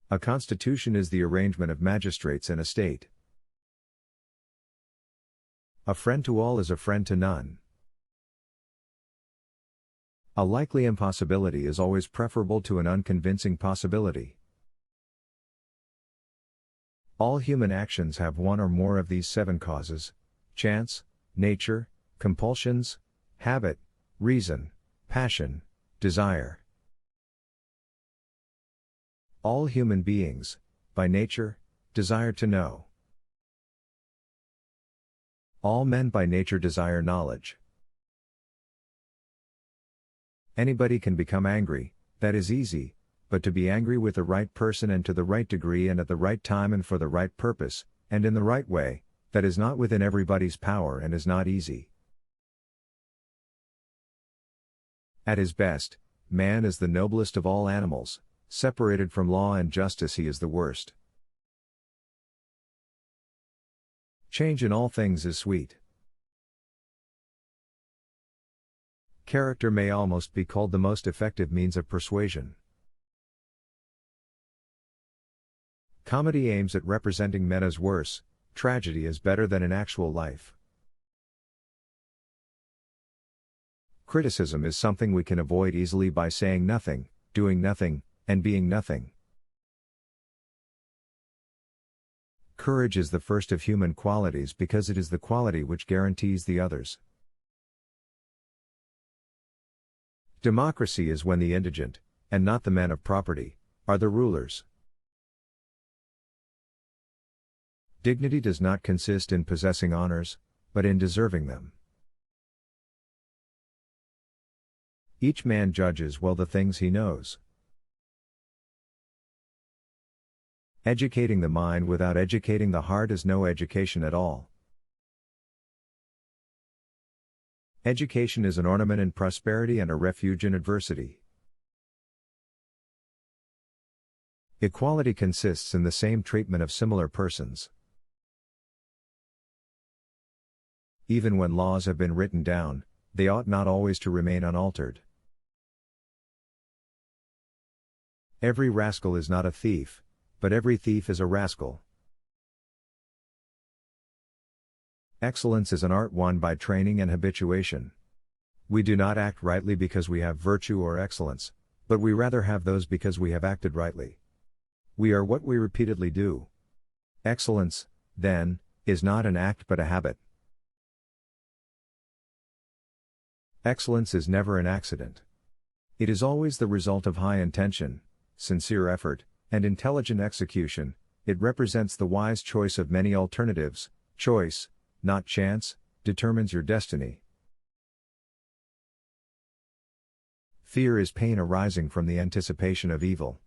A constitution is the arrangement of magistrates in a state. A friend to all is a friend to none. A likely impossibility is always preferable to an unconvincing possibility. All human actions have one or more of these 7 causes: chance, nature, compulsions, habit, reason, passion, desire. All human beings, by nature, desire to know. All men by nature desire knowledge. Anybody can become angry, that is easy, but to be angry with the right person and to the right degree and at the right time and for the right purpose, and in the right way, that is not within everybody's power and is not easy. At his best, man is the noblest of all animals; separated from law and justice he is the worst. Change in all things is sweet. Character may almost be called the most effective means of persuasion. Comedy aims at representing men as worse, tragedy as better than in actual life. Criticism is something we can avoid easily by saying nothing, doing nothing, and being nothing. Courage is the first of human qualities because it is the quality which guarantees the others. Democracy is when the indigent, and not the men of property, are the rulers. Dignity does not consist in possessing honors, but in deserving them. Each man judges well the things he knows. Educating the mind without educating the heart is no education at all. Education is an ornament in prosperity and a refuge in adversity. Equality consists in the same treatment of similar persons. Even when laws have been written down, they ought not always to remain unaltered. Every rascal is not a thief, but every thief is a rascal. Excellence is an art won by training and habituation. We do not act rightly because we have virtue or excellence, but we rather have those because we have acted rightly. We are what we repeatedly do. Excellence, then, is not an act but a habit. Excellence is never an accident. It is always the result of high intention, sincere effort, and intelligent execution. It represents the wise choice of many alternatives. Choice, not chance, determines your destiny. Fear is pain arising from the anticipation of evil.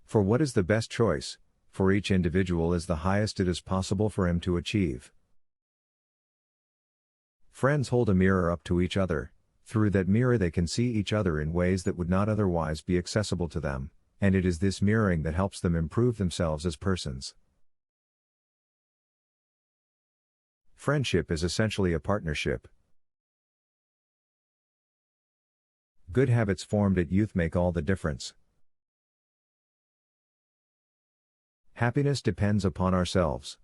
For what is the best choice, for each individual is the highest it is possible for him to achieve. Friends hold a mirror up to each other. Through that mirror they can see each other in ways that would not otherwise be accessible to them, and it is this mirroring that helps them improve themselves as persons. Friendship is essentially a partnership. Good habits formed at youth make all the difference. Happiness depends upon ourselves.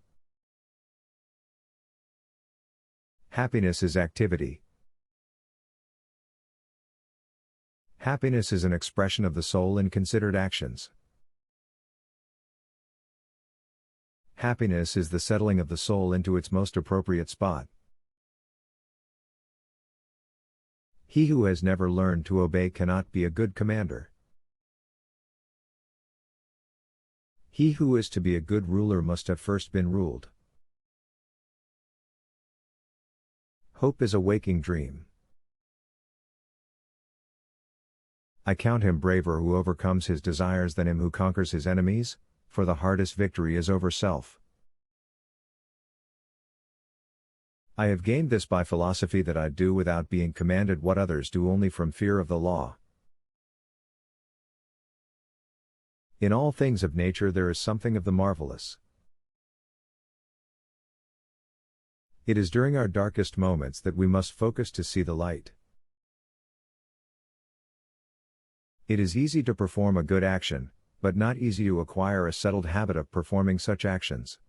Happiness is activity. Happiness is an expression of the soul in considered actions. Happiness is the settling of the soul into its most appropriate spot. He who has never learned to obey cannot be a good commander. He who is to be a good ruler must have first been ruled. Hope is a waking dream. I count him braver who overcomes his desires than him who conquers his enemies, for the hardest victory is over self. I have gained this by philosophy that I do without being commanded what others do only from fear of the law. In all things of nature there is something of the marvelous. It is during our darkest moments that we must focus to see the light. It is easy to perform a good action, but not easy to acquire a settled habit of performing such actions.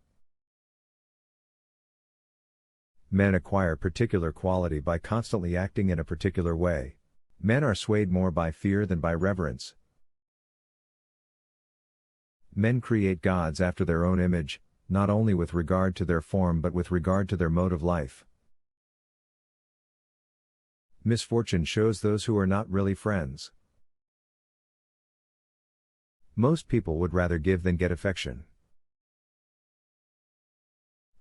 Men acquire particular quality by constantly acting in a particular way. Men are swayed more by fear than by reverence. Men create gods after their own image, not only with regard to their form but with regard to their mode of life. Misfortune shows those who are not really friends. Most people would rather give than get affection.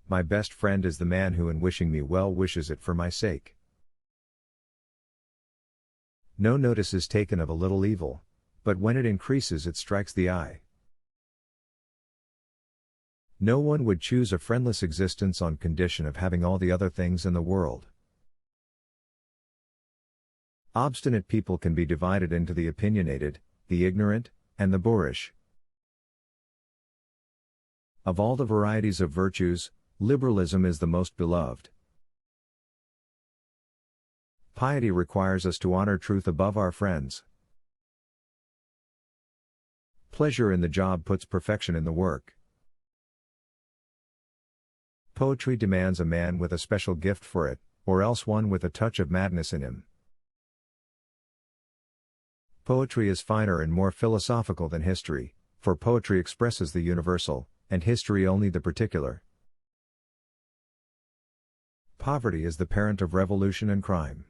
My best friend is the man who in wishing me well wishes it for my sake. No notice is taken of a little evil, but when it increases it strikes the eye. No one would choose a friendless existence on condition of having all the other things in the world. Obstinate people can be divided into the opinionated, the ignorant, and the boorish. Of all the varieties of virtues, liberalism is the most beloved. Piety requires us to honor truth above our friends. Pleasure in the job puts perfection in the work. Poetry demands a man with a special gift for it, or else one with a touch of madness in him. Poetry is finer and more philosophical than history, for poetry expresses the universal, and history only the particular. Poverty is the parent of revolution and crime.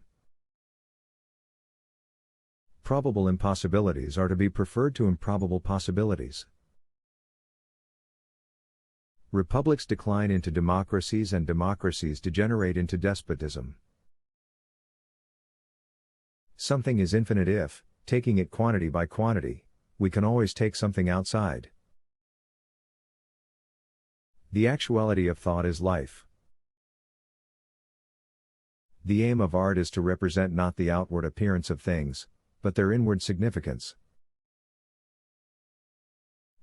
Probable impossibilities are to be preferred to improbable possibilities. Republics decline into democracies and democracies degenerate into despotism. Something is infinite if, taking it quantity by quantity, we can always take something outside. The actuality of thought is life. The aim of art is to represent not the outward appearance of things, but their inward significance.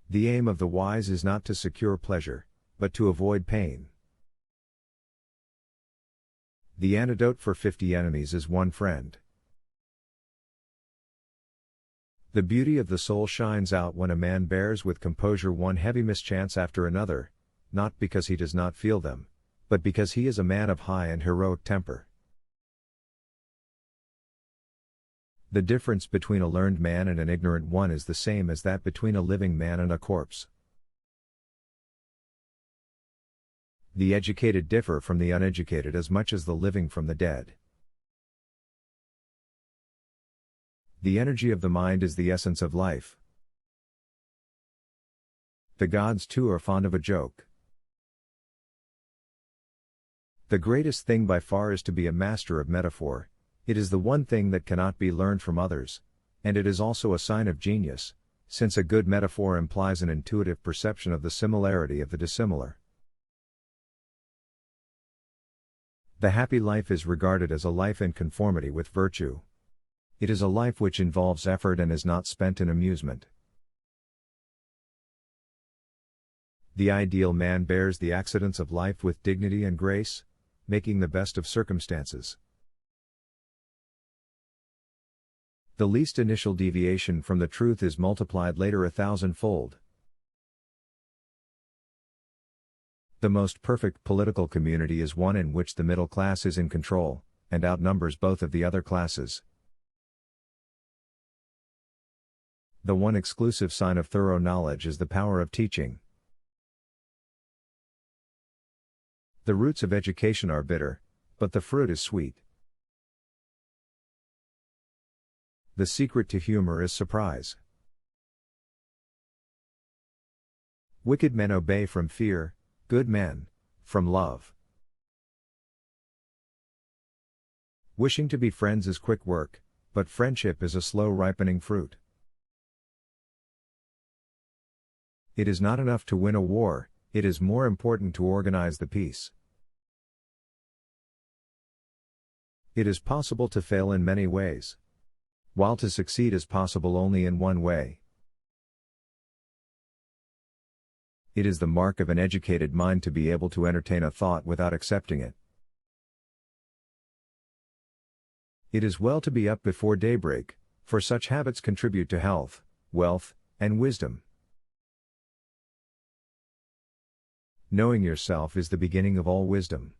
The aim of the wise is not to secure pleasure, but to avoid pain. The antidote for 50 enemies is one friend. The beauty of the soul shines out when a man bears with composure one heavy mischance after another, not because he does not feel them, but because he is a man of high and heroic temper. The difference between a learned man and an ignorant one is the same as that between a living man and a corpse. The educated differ from the uneducated as much as the living from the dead. The energy of the mind is the essence of life. The gods too are fond of a joke. The greatest thing by far is to be a master of metaphor. It is the one thing that cannot be learned from others, and it is also a sign of genius, since a good metaphor implies an intuitive perception of the similarity of the dissimilar. The happy life is regarded as a life in conformity with virtue. It is a life which involves effort and is not spent in amusement. The ideal man bears the accidents of life with dignity and grace, making the best of circumstances. The least initial deviation from the truth is multiplied later 1,000-fold. The most perfect political community is one in which the middle class is in control, and outnumbers both of the other classes. The one exclusive sign of thorough knowledge is the power of teaching. The roots of education are bitter, but the fruit is sweet. The secret to humor is surprise. Wicked men obey from fear, good men, from love. Wishing to be friends is quick work, but friendship is a slow ripening fruit. It is not enough to win a war, it is more important to organize the peace. It is possible to fail in many ways, while to succeed is possible only in one way. It is the mark of an educated mind to be able to entertain a thought without accepting it. It is well to be up before daybreak, For such habits contribute to health, wealth, and wisdom. Knowing yourself is the beginning of all wisdom.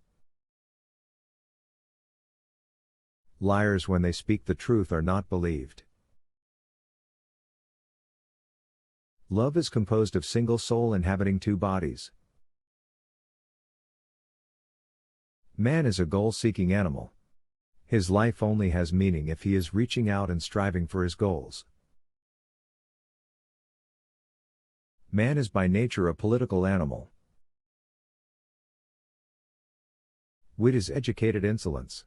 Liars when they speak the truth are not believed. Love is composed of single soul inhabiting two bodies. Man is a goal-seeking animal. His life only has meaning if he is reaching out and striving for his goals. Man is by nature a political animal. Wit is educated insolence.